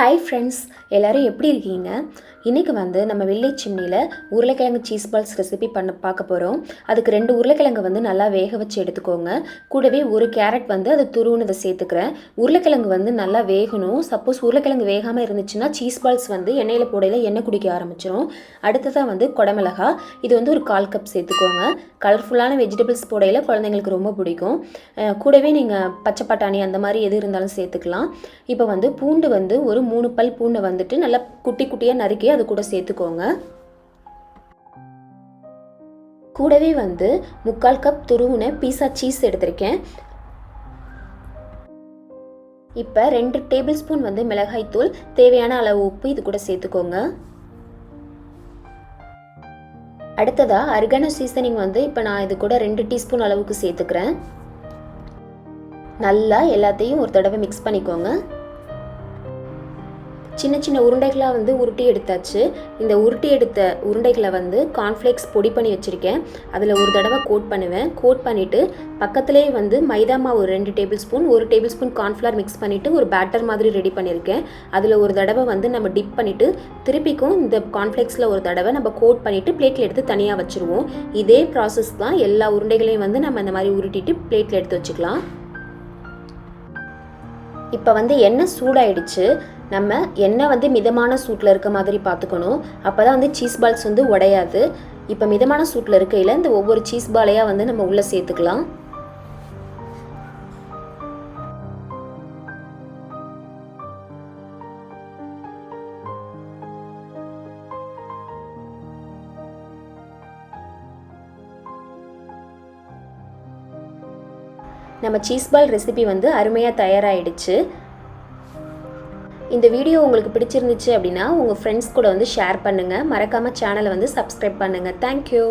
Hi friends, எல்லோரும் எப்படி இருக்கீங்க? இன்றைக்கி நம்ம வெள்ளை சிம்னியில் உருளைக்கிழங்கு சீஸ் பால்ஸ் ரெசிபி பார்க்க போகிறோம். அதுக்கு 2 உருளைக்கிழங்கு நல்லா வேக வச்சு எடுத்துக்கோங்க. கூடவே ஒரு கேரட் அது துருவுனதை சேர்த்துக்கிறேன். உருளைக்கிழங்கு நல்லா வேகணும். சப்போஸ் உருளைக்கிழங்கு வேகாமல் இருந்துச்சுன்னா சீஸ் பால்ஸ் எண்ணெயில் போடையில் எண்ணெய் குடிக்க ஆரம்பிச்சிடும். அடுத்ததாக குடமிளகா, இது ஒரு 1/4 கப் சேர்த்துக்கோங்க. கலர்ஃபுல்லான வெஜிடபிள்ஸ் போடையில் குழந்தைங்களுக்கு ரொம்ப பிடிக்கும். கூடவே நீங்கள் பச்சை பட்டாணி அந்த மாதிரி எது இருந்தாலும் சேர்த்துக்கலாம். இப்போ பூண்டு ஒரு 3 பல் பூண்டை நல்லா குட்டி குட்டியாக நறுக்கி அது கூட சேர்த்துக்கோங்க. கூடவே 3/4 கப் துருவுன பீஸா சீஸ் எடுத்திருக்கேன். இப்போ 2 டேபிள் ஸ்பூன் மிளகாய்த்தூள், தேவையான அளவு உப்பு இது கூட சேர்த்துக்கோங்க. அடுத்ததாக அரிகானோ சீசனிங் இப்போ நான் இது கூட 2 டீஸ்பூன் அளவுக்கு சேர்த்துக்கிறேன். நல்லா எல்லாத்தையும் ஒரு தடவை மிக்ஸ் பண்ணிக்கோங்க. சின்ன சின்ன உருண்டைகளாக உருட்டி எடுத்தாச்சு. இந்த உருட்டி எடுத்த உருண்டைகளை கார்ன்ஃப்ளேக்ஸ் பொடி பண்ணி வச்சுருக்கேன். அதில் ஒரு தடவை கோட் பண்ணுவேன். கோட் பண்ணிவிட்டு பக்கத்துலேயே மைதா மாவு 2 table spoon, 1 table spoon cornflour mix பண்ணிவிட்டு ஒரு பேட்டர் மாதிரி ரெடி பண்ணியிருக்கேன். அதில் ஒரு தடவை நம்ம டிப் பண்ணிவிட்டு திருப்பிக்கும் இந்த கார்ன்ஃப்ளேக்ஸில் ஒரு தடவை நம்ம கோட் பண்ணிவிட்டு பிளேட்டில் எடுத்து தனியாக வச்சுருவோம். இதே ப்ராசஸ் தான் எல்லா உருண்டைகளையும் நம்ம இந்த மாதிரி உருட்டிட்டு பிளேட்டில் எடுத்து வச்சுக்கலாம். இப்போ எண்ணெய் சூடாயிடுச்சு. நம்ம எண்ணெய் மிதமான சூட்டில் இருக்க மாதிரி பார்த்துக்கணும். அப்போ தான் சீஸ் பால்ஸ் உடையாது. இப்போ மிதமான சூட்டில் இருக்கையில் இந்த ஒவ்வொரு சீஸ் பாலையாக நம்ம உள்ளே சேர்த்துக்கலாம். நம்ம சீஸ் பால் ரெசிபி அருமையாக தயாராகிடுச்சு. இந்த வீடியோ உங்களுக்கு பிடிச்சிருந்துச்சு அப்படின்னா உங்கள் ஃப்ரெண்ட்ஸ் கூட ஷேர் பண்ணுங்கள். மறக்காமல் சேனலை சப்ஸ்கிரைப் பண்ணுங்கள். தேங்க்யூ.